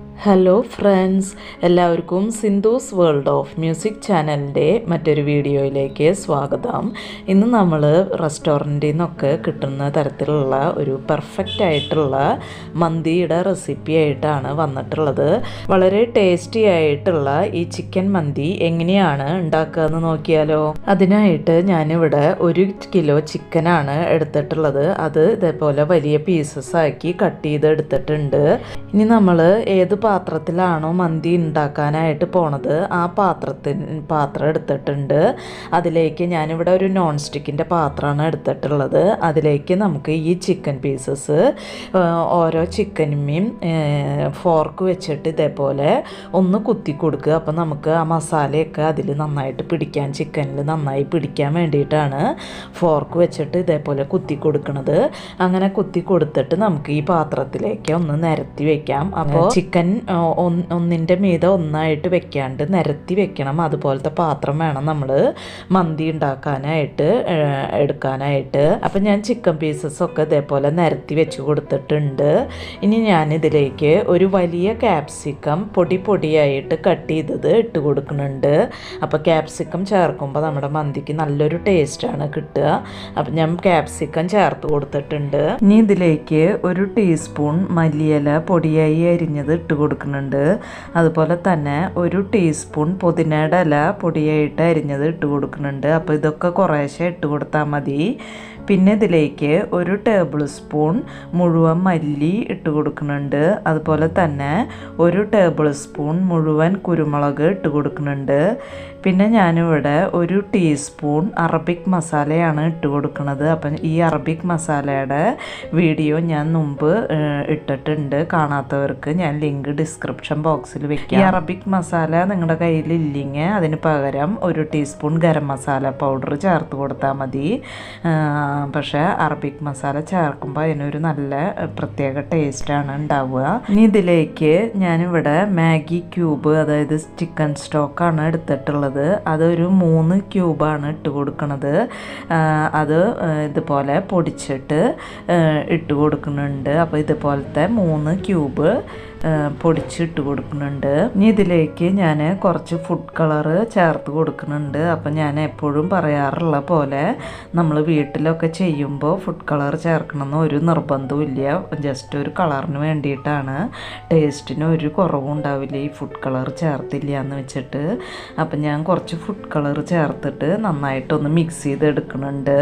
Hello friends, എല്ലാവർക്കും Sindhu's world of music ചാനലിൻ്റെ മറ്റൊരു വീഡിയോയിലേക്ക് സ്വാഗതം. ഇന്ന് നമ്മൾ റെസ്റ്റോറൻറ്റിൽ നിന്നൊക്കെ കിട്ടുന്ന തരത്തിലുള്ള ഒരു പെർഫെക്റ്റ് ആയിട്ടുള്ള മന്തിയുടെ റെസിപ്പി ആയിട്ടാണ് വന്നിട്ടുള്ളത്. വളരെ ടേസ്റ്റി ആയിട്ടുള്ള ഈ ചിക്കൻ മന്തി എങ്ങനെയാണ് ഉണ്ടാക്കുക എന്ന് നോക്കിയാലോ. അതിനായിട്ട് ഞാനിവിടെ 1 കിലോ ചിക്കനാണ് എടുത്തിട്ടുള്ളത്. അത് ഇതേപോലെ വലിയ പീസസ് ആക്കി കട്ട് ചെയ്ത് എടുത്തിട്ടുണ്ട്. ഇനി നമ്മൾ ഏത് പാത്രത്തിലാണോ മന്തി ഉണ്ടാക്കാനായിട്ട് പോണത് ആ പാത്രം എടുത്തിട്ടുണ്ട്. അതിലേക്ക് ഞാനിവിടെ ഒരു നോൺ സ്റ്റിക്കിൻ്റെ പാത്രമാണ് എടുത്തിട്ടുള്ളത്. അതിലേക്ക് നമുക്ക് ഈ ചിക്കൻ പീസസ് ഓരോ ചിക്കനുമേയും ഫോർക്ക് വെച്ചിട്ട് ഇതേപോലെ ഒന്ന് കുത്തി കൊടുക്കുക. അപ്പോൾ നമുക്ക് ആ മസാലയൊക്കെ അതിൽ നന്നായിട്ട് പിടിക്കാൻ, ചിക്കനിൽ നന്നായി പിടിക്കാൻ വേണ്ടിയിട്ടാണ് ഫോർക്ക് വെച്ചിട്ട് ഇതേപോലെ കുത്തി കൊടുക്കുന്നത്. അങ്ങനെ കുത്തി കൊടുത്തിട്ട് നമുക്ക് ഈ പാത്രത്തിലേക്ക് ഒന്ന് നിരത്തി വെക്കാം. അപ്പോൾ ചിക്കൻ ഒന്നിൻ്റെ മീതെ ഒന്നായിട്ട് വെക്കാണ്ട് നിരത്തി വെക്കണം. അതുപോലത്തെ പാത്രം വേണം നമ്മൾ മന്തി ഉണ്ടാക്കാനായിട്ട് എടുക്കാനായിട്ട്. അപ്പം ഞാൻ ചിക്കൻ പീസസൊക്കെ ഇതേപോലെ നിരത്തി വെച്ച് കൊടുത്തിട്ടുണ്ട്. ഇനി ഞാനിതിലേക്ക് ഒരു വലിയ ക്യാപ്സിക്കം പൊടിയായിട്ട് കട്ട് ചെയ്തത് ഇട്ട് കൊടുക്കുന്നുണ്ട്. അപ്പോൾ ക്യാപ്സിക്കം ചേർക്കുമ്പോൾ നമ്മുടെ മന്തിക്ക് നല്ലൊരു ടേസ്റ്റാണ് കിട്ടുക. അപ്പം ഞാൻ ക്യാപ്സിക്കം ചേർത്ത് കൊടുത്തിട്ടുണ്ട്. ഇനി ഇതിലേക്ക് 1 ടീസ്പൂൺ മല്ലിയില പൊടിയായി അരിഞ്ഞത് ഇട്ട് കൊടുക്കുന്നുണ്ട്. അതുപോലെ തന്നെ 1 ടീസ്പൂൺ പുതിനയുടെ ഇല പൊടിയായിട്ട് അരിഞ്ഞത് ഇട്ട് കൊടുക്കുന്നുണ്ട്. അപ്പോൾ ഇതൊക്കെ കുറേശ്ശെ ഇട്ട് കൊടുത്താൽ മതി. പിന്നെ ഇതിലേക്ക് 1 ടേബിൾ സ്പൂൺ മുഴുവൻ മല്ലി ഇട്ട് കൊടുക്കുന്നുണ്ട്. അതുപോലെ തന്നെ 1 ടേബിൾ സ്പൂൺ മുഴുവൻ കുരുമുളക് ഇട്ട് കൊടുക്കുന്നുണ്ട്. പിന്നെ ഞാനിവിടെ 1 ടീസ്പൂൺ അറബിക് മസാലയാണ് ഇട്ട് കൊടുക്കുന്നത്. അപ്പം ഈ അറബിക് മസാലയുടെ വീഡിയോ ഞാൻ മുമ്പ് ഇട്ടിട്ടുണ്ട്. കാണാത്തവർക്ക് ഞാൻ ലിങ്ക് ഡിസ്ക്രിപ്ഷൻ ബോക്സിൽ വെക്കാം. ഈ അറബിക് മസാല നിങ്ങളുടെ കയ്യിലില്ലെങ്കിൽ അതിന് പകരം 1 ടീസ്പൂൺ ഗരം മസാല പൗഡർ ചേർത്ത് കൊടുത്താൽ മതി. പക്ഷേ അറബിക് മസാല ചേർക്കുമ്പോൾ അതിനൊരു നല്ല പ്രത്യേക ടേസ്റ്റാണ് ഉണ്ടാവുക. ഇനി ഇതിലേക്ക് ഞാനിവിടെ മാഗി ക്യൂബ്, അതായത് ചിക്കൻ സ്റ്റോക്കാണ് എടുത്തിട്ടുള്ളത്. അതൊരു 3 ക്യൂബാണ് ഇട്ട് കൊടുക്കുന്നത്. അത് ഇതുപോലെ പൊടിച്ചിട്ട് ഇട്ട് കൊടുക്കുന്നുണ്ട്. അപ്പോൾ ഇതുപോലത്തെ 3 ക്യൂബ് പൊടിച്ചിട്ട് കൊടുക്കുന്നുണ്ട്. ഇനി ഇതിലേക്ക് ഞാൻ കുറച്ച് ഫുഡ് കളറ് ചേർത്ത് കൊടുക്കുന്നുണ്ട്. അപ്പം ഞാൻ എപ്പോഴും പറയാറുള്ള പോലെ നമ്മൾ വീട്ടിലൊക്കെ ചെയ്യുമ്പോൾ ഫുഡ് കളർ ചേർക്കണമെന്ന് ഒരു നിർബന്ധവും ഇല്ല. ജസ്റ്റ് ഒരു കളറിന് വേണ്ടിയിട്ടാണ്. ടേസ്റ്റിന് ഒരു കുറവും ഉണ്ടാവില്ല ഈ ഫുഡ് കളർ ചേർത്തില്ല എന്ന് വെച്ചിട്ട്. അപ്പം ഞാൻ കുറച്ച് ഫുഡ് കളർ ചേർത്തിട്ട് നന്നായിട്ടൊന്ന് മിക്സ് ചെയ്തെടുക്കുന്നുണ്ട്.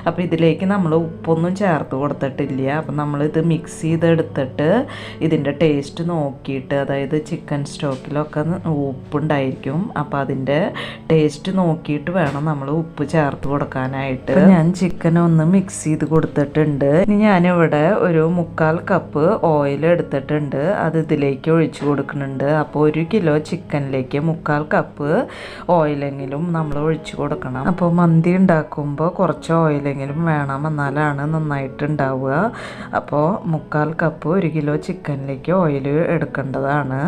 അപ്പോൾ ഇതിലേക്ക് നമ്മൾ ഉപ്പൊന്നും ചേർത്ത് കൊടുത്തിട്ടില്ല. അപ്പം നമ്മളിത് മിക്സ് ചെയ്തെടുത്തിട്ട് ഇതിൻ്റെ ടേസ്റ്റ് നോക്കിയിട്ട്, അതായത് ചിക്കൻ സ്റ്റോക്കിലൊക്കെ ഉപ്പുണ്ടായിരിക്കും. അപ്പോൾ അതിൻ്റെ ടേസ്റ്റ് നോക്കിയിട്ട് വേണം നമ്മൾ ഉപ്പ് ചേർത്ത് കൊടുക്കാനായിട്ട്. ഞാൻ ചിക്കൻ ഒന്ന് മിക്സ് ചെയ്ത് കൊടുത്തിട്ടുണ്ട്. ഇനി ഞാനിവിടെ ഒരു 1/4 കപ്പ് ഓയിൽ എടുത്തിട്ടുണ്ട്. അത് ഇതിലേക്ക് ഒഴിച്ചു കൊടുക്കുന്നുണ്ട്. അപ്പോൾ 1 കിലോ ചിക്കനിലേക്ക് 1/4 കപ്പ് ഓയിലെങ്കിലും നമ്മൾ ഒഴിച്ചു കൊടുക്കണം. അപ്പോൾ മന്തി ഉണ്ടാക്കുമ്പോൾ കുറച്ച് ഓയിലെങ്കിലും വേണം, എന്നാലാണ് നന്നായിട്ട് ഉണ്ടാവുക. അപ്പോൾ 1/4 കപ്പ് 1 കിലോ ചിക്കനിലേക്ക് ഓയിൽ എടുക്കേണ്ടതാണ്.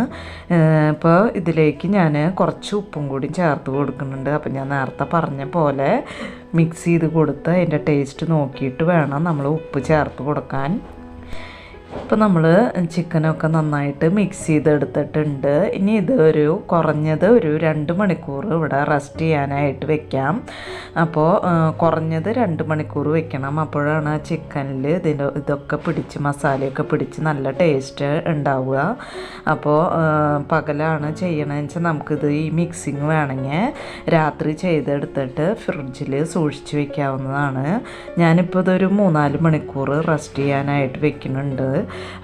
ഇപ്പോൾ ഇതിലേക്ക് ഞാൻ കുറച്ച് ഉപ്പും കൂടി ചേർത്ത് കൊടുക്കുന്നുണ്ട്. അപ്പം ഞാൻ നേരത്തെ പറഞ്ഞ പോലെ മിക്സ് ചെയ്ത് കൊടുത്ത് അതിൻ്റെ ടേസ്റ്റ് നോക്കിയിട്ട് വേണം നമ്മൾ ഉപ്പ് ചേർത്ത് കൊടുക്കാൻ. ഇപ്പോൾ നമ്മൾ ചിക്കനൊക്കെ നന്നായിട്ട് മിക്സ് ചെയ്തെടുത്തിട്ടുണ്ട്. ഇനി ഇത് കുറഞ്ഞത് ഒരു 2 മണിക്കൂർ ഇവിടെ റെസ്റ്റ് ചെയ്യാനായിട്ട് വെക്കാം. അപ്പോൾ കുറഞ്ഞത് 2 മണിക്കൂർ വെക്കണം. അപ്പോഴാണ് ചിക്കനിൽ ഇതൊക്കെ പിടിച്ച്, മസാലയൊക്കെ പിടിച്ച് നല്ല ടേസ്റ്റ് ഉണ്ടാവുക. അപ്പോൾ പകലാണ് ചെയ്യണമെന്ന് വെച്ചാൽ നമുക്കിത് ഈ മിക്സിങ് വേണമെങ്കിൽ രാത്രി ചെയ്തെടുത്തിട്ട് ഫ്രിഡ്ജിൽ സൂക്ഷിച്ച് വെക്കാവുന്നതാണ്. ഞാനിപ്പോൾ ഇതൊരു 3-4 മണിക്കൂർ റെസ്റ്റ് ചെയ്യാനായിട്ട് വെക്കുന്നുണ്ട്.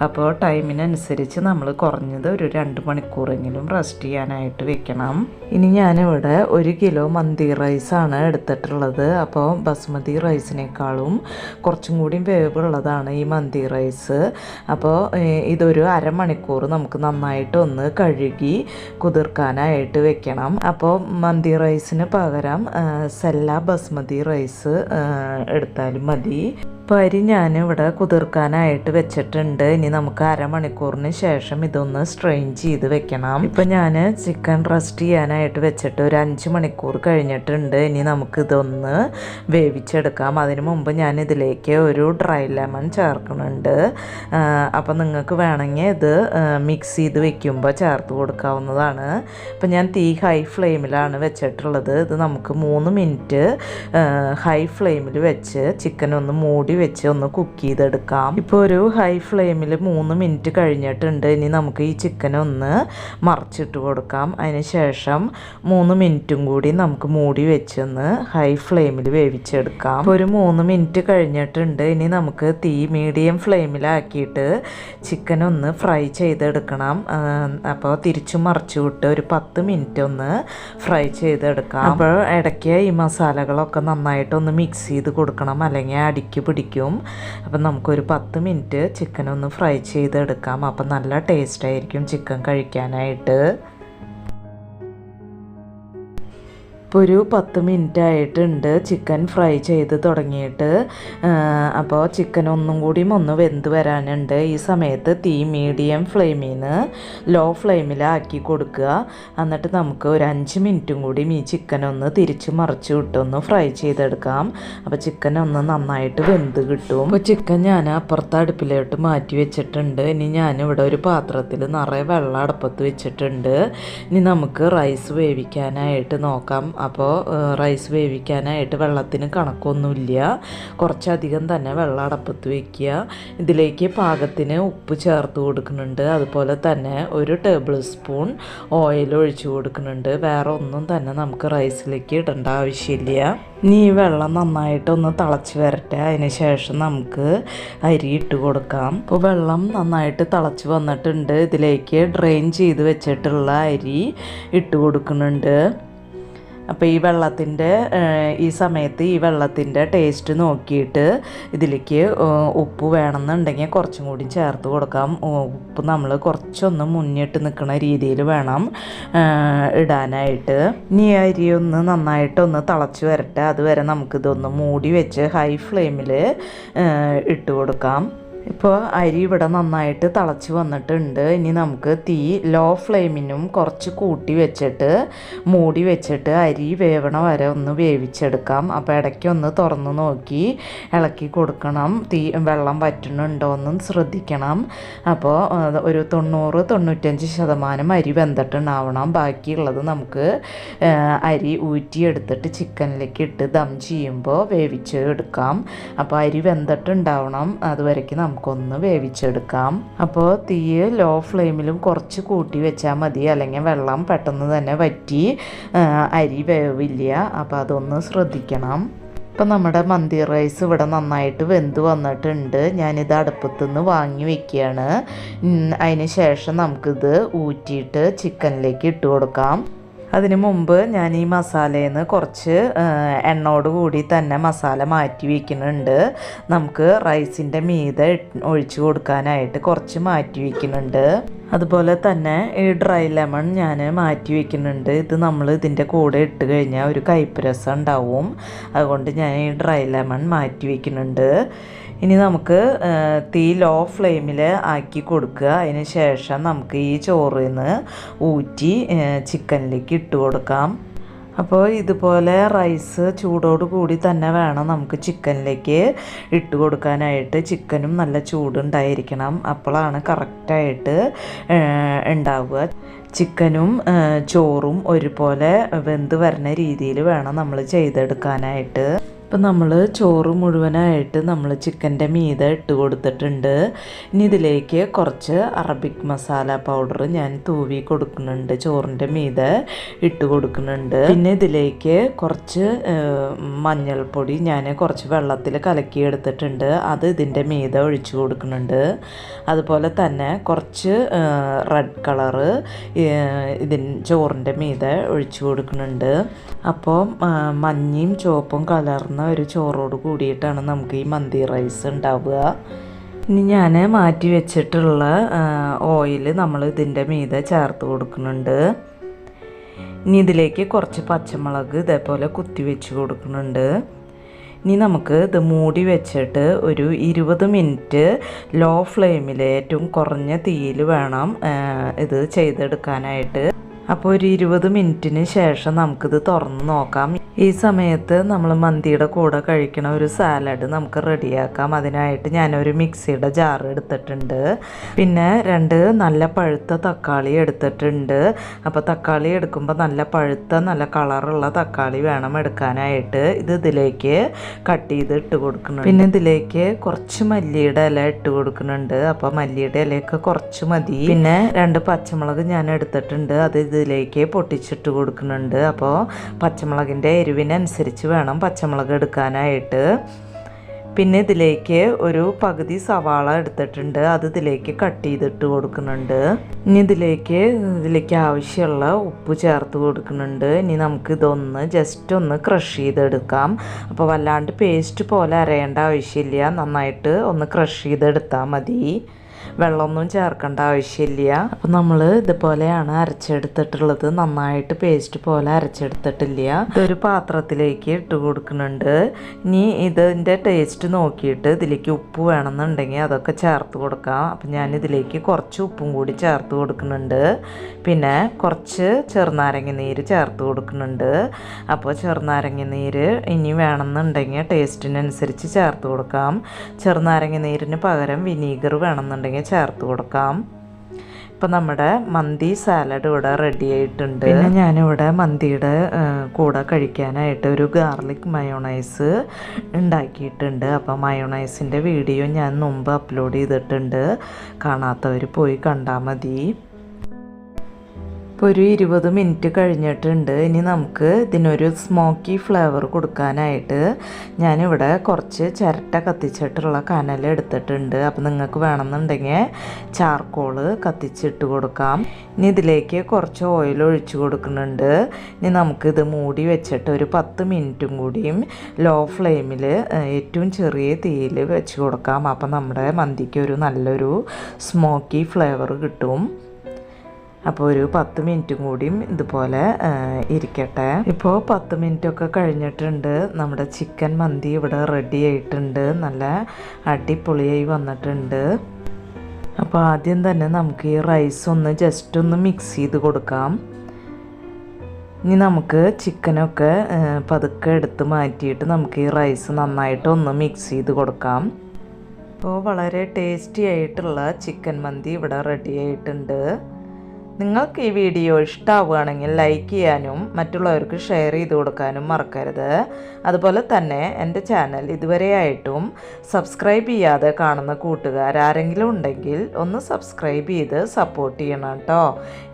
അപ്പോൾ ടൈമിനനുസരിച്ച് നമ്മൾ കുറഞ്ഞത് ഒരു 2 മണിക്കൂറെങ്കിലും റെസ്റ്റ് ചെയ്യാനായിട്ട് വെക്കണം. ഇനി ഞാനിവിടെ 1 കിലോ മന്തി റൈസാണ് എടുത്തിട്ടുള്ളത്. അപ്പോൾ ബസ്മതി റൈസിനേക്കാളും കുറച്ചും കൂടി വേവുള്ളതാണ് ഈ മന്തി റൈസ്. അപ്പോൾ ഇതൊരു അരമണിക്കൂർ നമുക്ക് നന്നായിട്ടൊന്ന് കഴുകി കുതിർക്കാനായിട്ട് വെക്കണം. അപ്പോൾ മന്തി റൈസിന് പകരം സെല്ല ബസ്മതി റൈസ് എടുത്താലും മതി. അപ്പോൾ അരി ഞാനിവിടെ കുതിർക്കാനായിട്ട് വെച്ചിട്ടുണ്ട്. ഇനി നമുക്ക് അരമണിക്കൂറിന് ശേഷം ഇതൊന്ന് സ്ട്രെയിൻ ചെയ്ത് വെക്കണം. ഇപ്പം ഞാൻ ചിക്കൻ റെസ്റ്റ് ചെയ്യാനായിട്ട് വെച്ചിട്ട് ഒരു 5 മണിക്കൂർ കഴിഞ്ഞിട്ടുണ്ട്. ഇനി നമുക്കിതൊന്ന് വേവിച്ചെടുക്കാം. അതിന് മുമ്പ് ഞാൻ ഇതിലേക്ക് ഒരു ഡ്രൈ ലെമൺ ചേർക്കുന്നുണ്ട്. അപ്പം നിങ്ങൾക്ക് വേണമെങ്കിൽ ഇത് മിക്സ് ചെയ്ത് വെക്കുമ്പോൾ ചേർത്ത് കൊടുക്കാവുന്നതാണ്. ഇപ്പം ഞാൻ തീ ഹൈ ഫ്ലെയിമിലാണ് വെച്ചിട്ടുള്ളത്. ഇത് നമുക്ക് 3 മിനിറ്റ് ഹൈ ഫ്ലെയിമിൽ വെച്ച് ചിക്കൻ ഒന്ന് മൂടി വെച്ച് ഒന്ന് കുക്ക് ചെയ്തെടുക്കാം. ഇപ്പോൾ ഒരു ഹൈ ഫ്ലെയിമിൽ 3 മിനിറ്റ് കഴിഞ്ഞിട്ടുണ്ട്. ഇനി നമുക്ക് ഈ ചിക്കൻ ഒന്ന് മറിച്ചിട്ട് കൊടുക്കാം. അതിന് ശേഷം 3 മിനിറ്റും കൂടി നമുക്ക് മൂടി വെച്ചൊന്ന് ഹൈ ഫ്ലെയിമിൽ വേവിച്ചെടുക്കാം. ഇപ്പോൾ ഒരു 3 മിനിറ്റ് കഴിഞ്ഞിട്ടുണ്ട്. ഇനി നമുക്ക് തീ മീഡിയം ഫ്ലെയിമിലാക്കിയിട്ട് ചിക്കൻ ഒന്ന് ഫ്രൈ ചെയ്തെടുക്കണം. അപ്പോൾ തിരിച്ചു മറിച്ചു വിട്ട് ഒരു 10 മിനിറ്റ് ഒന്ന് ഫ്രൈ ചെയ്തെടുക്കാം. അപ്പോൾ ഇടയ്ക്ക് ഈ മസാലകളൊക്കെ നന്നായിട്ടൊന്ന് മിക്സ് ചെയ്ത് കൊടുക്കണം, അല്ലെങ്കിൽ അടിക്ക് പിടിക്കും. അപ്പം നമുക്കൊരു 10 മിനിറ്റ് ചിക്കൻ ഒന്ന് ഫ്രൈ ചെയ്തെടുക്കാം. അപ്പം നല്ല ടേസ്റ്റ് ആയിരിക്കും ചിക്കൻ കഴിക്കാനായിട്ട്. ഇപ്പോൾ ഒരു 10 മിനിറ്റ് ആയിട്ടുണ്ട് ചിക്കൻ ഫ്രൈ ചെയ്ത് തുടങ്ങിയിട്ട്. അപ്പോൾ ചിക്കൻ ഒന്നും കൂടി ഒന്ന് വെന്ത് വരാനുണ്ട്. ഈ സമയത്ത് തീ മീഡിയം ഫ്ലെയിമിൽ നിന്ന് ലോ ഫ്ലെയിമിലാക്കി കൊടുക്കുക. എന്നിട്ട് നമുക്ക് ഒരു 5 മിനിറ്റും കൂടി ഈ ചിക്കൻ ഒന്ന് തിരിച്ച് മറിച്ച് വിട്ടൊന്ന് ഫ്രൈ ചെയ്തെടുക്കാം. അപ്പോൾ ചിക്കൻ ഒന്ന് നന്നായിട്ട് വെന്ത് കിട്ടും. അപ്പോൾ ചിക്കൻ ഞാൻ അപ്പുറത്തെ അടുപ്പിലോട്ട് മാറ്റി വെച്ചിട്ടുണ്ട്. ഇനി ഞാനിവിടെ ഒരു പാത്രത്തിൽ നിറയെ വെള്ളം അടുപ്പത്ത് വെച്ചിട്ടുണ്ട്. ഇനി നമുക്ക് റൈസ് വേവിക്കാനായിട്ട് നോക്കാം. അപ്പോൾ റൈസ് വേവിക്കാനായിട്ട് വെള്ളത്തിന് കണക്കൊന്നുമില്ല, കുറച്ചധികം തന്നെ വെള്ളം അടപ്പത്ത് വയ്ക്കുക. ഇതിലേക്ക് പാകത്തിന് ഉപ്പ് ചേർത്ത് കൊടുക്കുന്നുണ്ട്. അതുപോലെ തന്നെ ഒരു ടേബിൾ സ്പൂൺ ഓയിൽ ഒഴിച്ചു കൊടുക്കുന്നുണ്ട്. വേറെ ഒന്നും തന്നെ നമുക്ക് റൈസിലേക്ക് ഇടേണ്ട ആവശ്യമില്ല. ഇനി ഈ വെള്ളം നന്നായിട്ടൊന്ന് തിളച്ച് വരട്ടെ. അതിന് ശേഷം നമുക്ക് അരി ഇട്ട് കൊടുക്കാം. ഇപ്പോൾ വെള്ളം നന്നായിട്ട് തിളച്ച് വന്നിട്ടുണ്ട്. ഇതിലേക്ക് ഡ്രെയിൻ ചെയ്ത് വെച്ചിട്ടുള്ള അരി ഇട്ട് കൊടുക്കുന്നുണ്ട്. അപ്പോൾ ഈ സമയത്ത് ഈ വെള്ളത്തിൻ്റെ ടേസ്റ്റ് നോക്കിയിട്ട് ഇതിലേക്ക് ഉപ്പ് വേണമെന്നുണ്ടെങ്കിൽ കുറച്ചും കൂടി ചേർത്ത് കൊടുക്കാം. ഉപ്പ് നമ്മൾ കുറച്ചൊന്ന് മുന്നിട്ട് നിൽക്കുന്ന രീതിയിൽ വേണം ഇടാനായിട്ട്. ഇനി അരി ഒന്ന് നന്നായിട്ടൊന്ന് തിളച്ച് വരട്ടെ. അതുവരെ നമുക്കിതൊന്ന് മൂടി വെച്ച് ഹൈ ഫ്ലെയിമിൽ ഇട്ട് കൊടുക്കാം. ഇപ്പോൾ അരി ഇവിടെ നന്നായിട്ട് തിളച്ച് വന്നിട്ടുണ്ട്. ഇനി നമുക്ക് തീ ലോ ഫ്ലെയിമിനും കുറച്ച് കൂട്ടി വെച്ചിട്ട് മൂടി വെച്ചിട്ട് അരി വേവണ വരെ ഒന്ന് വേവിച്ചെടുക്കാം. അപ്പോൾ ഇടയ്ക്കൊന്ന് തുറന്ന് നോക്കി ഇളക്കി കൊടുക്കണം. വെള്ളം വറ്റുന്നുണ്ടോയെന്നും ശ്രദ്ധിക്കണം. അപ്പോൾ ഒരു 90-95% അരി വെന്തിട്ടുണ്ടാവണം. ബാക്കിയുള്ളത് നമുക്ക് അരി ഊറ്റിയെടുത്തിട്ട് ചിക്കനിലേക്ക് ഇട്ട് ദം ചെയ്യുമ്പോൾ വേവിച്ച് എടുക്കാം. അപ്പോൾ അരി വെന്തിട്ടുണ്ടാവണം. അതുവരയ്ക്ക് നമുക്കൊന്ന് വേവിച്ചെടുക്കാം. അപ്പോൾ തീ ലോ ഫ്ലെയിമിലും കുറച്ച് കൂട്ടി വെച്ചാൽ മതി, അല്ലെങ്കിൽ വെള്ളം പെട്ടെന്ന് തന്നെ വറ്റി അരി വേവില്ല. അപ്പോൾ അതൊന്ന് ശ്രദ്ധിക്കണം. ഇപ്പം നമ്മുടെ മന്തി റൈസ് ഇവിടെ നന്നായിട്ട് വെന്ത് വന്നിട്ടുണ്ട്. ഞാനിത് അടുപ്പത്തുനിന്ന് വാങ്ങി വെക്കുകയാണ്. അതിന് ശേഷം നമുക്കിത് ഊറ്റിയിട്ട് ചിക്കനിലേക്ക് ഇട്ട് കൊടുക്കാം. അതിന് മുമ്പ് ഞാൻ ഈ മസാലയിൽ നിന്ന് കുറച്ച് എണ്ണയോട് കൂടി തന്നെ മസാല മാറ്റി വയ്ക്കുന്നുണ്ട്. നമുക്ക് റൈസിൻ്റെ മീതെ ഒഴിച്ചു കൊടുക്കാനായിട്ട് കുറച്ച് മാറ്റി വയ്ക്കുന്നുണ്ട്. അതുപോലെ തന്നെ ഈ ഡ്രൈ ലെമൺ ഞാൻ മാറ്റി വയ്ക്കുന്നുണ്ട്. ഇത് നമ്മൾ ഇതിൻ്റെ കൂടെ ഇട്ട് കഴിഞ്ഞാൽ ഒരു കയ്പ്പ് രസം ഉണ്ടാവും. അതുകൊണ്ട് ഞാൻ ഈ ഡ്രൈ ലെമൺ മാറ്റി വയ്ക്കുന്നുണ്ട്. ഇനി നമുക്ക് തീ ലോ ഫ്ലെയിമിൽ ആക്കി കൊടുക്കുക. അതിന് ശേഷം നമുക്ക് ഈ ചോറിൽ നിന്ന് ഊറ്റി ചിക്കനിലേക്ക് ഇട്ട് കൊടുക്കാം. അപ്പോൾ ഇതുപോലെ റൈസ് ചൂടോട് കൂടി തന്നെ വേണം നമുക്ക് ചിക്കനിലേക്ക് ഇട്ട് കൊടുക്കാനായിട്ട്. ചിക്കനും നല്ല ചൂടുണ്ടായിരിക്കണം, അപ്പോഴാണ് കറക്റ്റായിട്ട് ഉണ്ടാവുക. ചിക്കനും ചോറും ഒരുപോലെ വെന്ത് വരുന്ന രീതിയിൽ വേണം നമ്മൾ ചെയ്തെടുക്കാനായിട്ട്. ഇപ്പം നമ്മൾ ചോറ് മുഴുവനായിട്ട് നമ്മൾ ചിക്കൻ്റെ മീതെ ഇട്ട് കൊടുത്തിട്ടുണ്ട്. ഇനി ഇതിലേക്ക് കുറച്ച് അറബിക് മസാല പൗഡർ ഞാൻ തൂവി കൊടുക്കുന്നുണ്ട്, ചോറിൻ്റെ മീതെ ഇട്ട് കൊടുക്കുന്നുണ്ട്. പിന്നെ ഇതിലേക്ക് കുറച്ച് മഞ്ഞൾപ്പൊടി ഞാൻ കുറച്ച് വെള്ളത്തിൽ കലക്കി എടുത്തിട്ടുണ്ട്, അത് ഇതിൻ്റെ മീതെ ഒഴിച്ചു കൊടുക്കുന്നുണ്ട്. അതുപോലെ തന്നെ കുറച്ച് റെഡ് കളറ് ചോറിൻ്റെ മീതെ ഒഴിച്ചു കൊടുക്കുന്നുണ്ട്. അപ്പോൾ മഞ്ഞയും ചുവപ്പും കലർന്ന ഒരു ചോറോട് കൂടിയിട്ടാണ് നമുക്ക് ഈ മന്തി റൈസ് ഉണ്ടാവുക. ഇനി ഞാൻ മാറ്റി വെച്ചിട്ടുള്ള ഓയിൽ നമ്മൾ ഇതിൻ്റെ മീതെ ചേർത്ത് കൊടുക്കുന്നുണ്ട്. ഇനി ഇതിലേക്ക് കുറച്ച് പച്ചമുളക് ഇതേപോലെ കുത്തി വെച്ച് കൊടുക്കുന്നുണ്ട്. ഇനി നമുക്ക് ഇത് മൂടി വെച്ചിട്ട് ഒരു 20 മിനിറ്റ് ലോ ഫ്ലെയിമിൽ ഏറ്റവും കുറഞ്ഞ തീയിൽ വേണം ഇത് ചെയ്തെടുക്കാനായിട്ട്. അപ്പോൾ ഒരു 20 മിനിറ്റിന് ശേഷം നമുക്കിത് തുറന്ന് നോക്കാം. ഈ സമയത്ത് നമ്മൾ മന്തിയുടെ കൂടെ കഴിക്കണ ഒരു സാലഡ് നമുക്ക് റെഡിയാക്കാം. അതിനായിട്ട് ഞാനൊരു മിക്സിയുടെ ജാർ എടുത്തിട്ടുണ്ട്. പിന്നെ 2 നല്ല പഴുത്ത തക്കാളി എടുത്തിട്ടുണ്ട്. അപ്പോൾ തക്കാളി എടുക്കുമ്പോൾ നല്ല പഴുത്ത നല്ല കളറുള്ള തക്കാളി വേണം എടുക്കാനായിട്ട്. ഇതിലേക്ക് കട്ട് ചെയ്ത് ഇട്ട് കൊടുക്കുന്നുണ്ട്. പിന്നെ ഇതിലേക്ക് കുറച്ച് മല്ലിയുടെ ഇല ഇട്ട് കൊടുക്കുന്നുണ്ട്. അപ്പോൾ മല്ലിയുടെ ഇലയൊക്കെ കുറച്ച് മതി. പിന്നെ 2 പച്ചമുളക് ഞാൻ എടുത്തിട്ടുണ്ട്. അത് ഇതിലേക്ക് പൊട്ടിച്ചിട്ട് കൊടുക്കുന്നുണ്ട്. അപ്പോൾ പച്ചമുളകിൻ്റെ എരിവിനനുസരിച്ച് വേണം പച്ചമുളക് എടുക്കാനായിട്ട്. പിന്നെ ഇതിലേക്ക് ഒരു പകുതി സവാള എടുത്തിട്ടുണ്ട്. അത് ഇതിലേക്ക് കട്ട് ചെയ്തിട്ട് കൊടുക്കുന്നുണ്ട്. ഇനി ഇതിലേക്ക് ആവശ്യമുള്ള ഉപ്പ് ചേർത്ത് കൊടുക്കുന്നുണ്ട്. ഇനി നമുക്ക് ഇതൊന്ന് ജസ്റ്റ് ഒന്ന് ക്രഷ് ചെയ്തെടുക്കാം. അപ്പോൾ വല്ലാണ്ട് പേസ്റ്റ് പോലെ അരയേണ്ട ആവശ്യമില്ല. നന്നായിട്ട് ഒന്ന് ക്രഷ് ചെയ്തെടുത്താൽ മതി. വെള്ളമൊന്നും ചേർക്കേണ്ട ആവശ്യമില്ല. അപ്പോൾ നമ്മൾ ഇതുപോലെയാണ് അരച്ചെടുത്തിട്ടുള്ളത്. നന്നായിട്ട് പേസ്റ്റ് പോലെ അരച്ചെടുത്തിട്ടില്ല. ഇതൊരു പാത്രത്തിലേക്ക് ഇട്ട് കൊടുക്കുന്നുണ്ട്. ഇനി ഇതിൻ്റെ ടേസ്റ്റ് നോക്കിയിട്ട് ഇതിലേക്ക് ഉപ്പ് വേണമെന്നുണ്ടെങ്കിൽ അതൊക്കെ ചേർത്ത് കൊടുക്കാം. അപ്പം ഞാനിതിലേക്ക് കുറച്ച് ഉപ്പും കൂടി ചേർത്ത് കൊടുക്കുന്നുണ്ട്. പിന്നെ കുറച്ച് ചെറുനാരങ്ങ നീര് ചേർത്ത് കൊടുക്കുന്നുണ്ട്. അപ്പോൾ ചെറുനാരങ്ങ നീര് ഇനി വേണമെന്നുണ്ടെങ്കിൽ ടേസ്റ്റിനനുസരിച്ച് ചേർത്ത് കൊടുക്കാം. ചെറുനാരങ്ങ നീരിന് പകരം വിനീഗർ വേണമെന്നുണ്ടെങ്കിൽ ചേർത്ത് കൊടുക്കാം. ഇപ്പം നമ്മുടെ മന്തി സാലഡ് ഇവിടെ റെഡി ആയിട്ടുണ്ട്. പിന്നെ ഞാനിവിടെ മന്തിയുടെ കൂടെ കഴിക്കാനായിട്ട് ഒരു ഗാർലിക് മയോണൈസ് ഉണ്ടാക്കിയിട്ടുണ്ട്. അപ്പോൾ മയോണൈസിൻ്റെ വീഡിയോ ഞാൻ മുമ്പ് അപ്ലോഡ് ചെയ്തിട്ടുണ്ട്. കാണാത്തവർ പോയി കണ്ടാൽ മതി. ഇപ്പോൾ ഒരു 20 മിനിറ്റ് കഴിഞ്ഞിട്ടുണ്ട്. ഇനി നമുക്ക് ഇതിനൊരു സ്മോക്കി ഫ്ലേവർ കൊടുക്കാനായിട്ട് ഞാനിവിടെ കുറച്ച് ചിരട്ട കത്തിച്ചിട്ടുള്ള കനൽ എടുത്തിട്ടുണ്ട്. അപ്പോൾ നിങ്ങൾക്ക് വേണമെന്നുണ്ടെങ്കിൽ ചാർക്കോള് കത്തിച്ചിട്ട് കൊടുക്കാം. ഇനി ഇതിലേക്ക് കുറച്ച് ഓയിൽ ഒഴിച്ച് കൊടുക്കുന്നുണ്ട്. ഇനി നമുക്കിത് മൂടി വെച്ചിട്ട് ഒരു 10 മിനിറ്റും കൂടിയും ലോ ഫ്ലെയിമിൽ ഏറ്റവും ചെറിയ തീയിൽ വെച്ച് കൊടുക്കാം. അപ്പോൾ നമ്മുടെ മന്തിക്ക് ഒരു നല്ലൊരു സ്മോക്കി ഫ്ലേവർ കിട്ടും. അപ്പോൾ ഒരു 10 മിനിറ്റും കൂടിയും ഇതുപോലെ ഇരിക്കട്ടെ. ഇപ്പോൾ 10 മിനിറ്റൊക്കെ കഴിഞ്ഞിട്ടുണ്ട്. നമ്മുടെ ചിക്കൻ മന്തി ഇവിടെ റെഡി ആയിട്ടുണ്ട്. നല്ല അടിപൊളിയായി വന്നിട്ടുണ്ട്. അപ്പോൾ ആദ്യം തന്നെ നമുക്ക് ഈ റൈസ് ഒന്ന് ജസ്റ്റ് ഒന്ന് മിക്സ് ചെയ്ത് കൊടുക്കാം. ഇനി നമുക്ക് ചിക്കനൊക്കെ പതുക്കെ എടുത്ത് മാറ്റിയിട്ട് നമുക്ക് ഈ റൈസ് നന്നായിട്ട് ഒന്ന് മിക്സ് ചെയ്ത് കൊടുക്കാം. അപ്പോൾ വളരെ ടേസ്റ്റി ആയിട്ടുള്ള ചിക്കൻ മന്തി ഇവിടെ റെഡി ആയിട്ടുണ്ട്. നിങ്ങൾക്ക് ഈ വീഡിയോ ഇഷ്ടമാവുകയാണെങ്കിൽ ലൈക്ക് ചെയ്യാനും മറ്റുള്ളവർക്ക് ഷെയർ ചെയ്ത് കൊടുക്കാനും മറക്കരുത്. അതുപോലെ തന്നെ എൻ്റെ ചാനൽ ഇതുവരെയായിട്ടും സബ്സ്ക്രൈബ് ചെയ്യാതെ കാണുന്ന കൂട്ടുകാർ ആരെങ്കിലും ഉണ്ടെങ്കിൽ ഒന്ന് സബ്സ്ക്രൈബ് ചെയ്ത് സപ്പോർട്ട് ചെയ്യണം കേട്ടോ.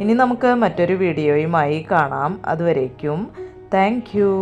ഇനി നമുക്ക് മറ്റൊരു വീഡിയോയുമായി കാണാം. അതുവരേക്കും താങ്ക് യു.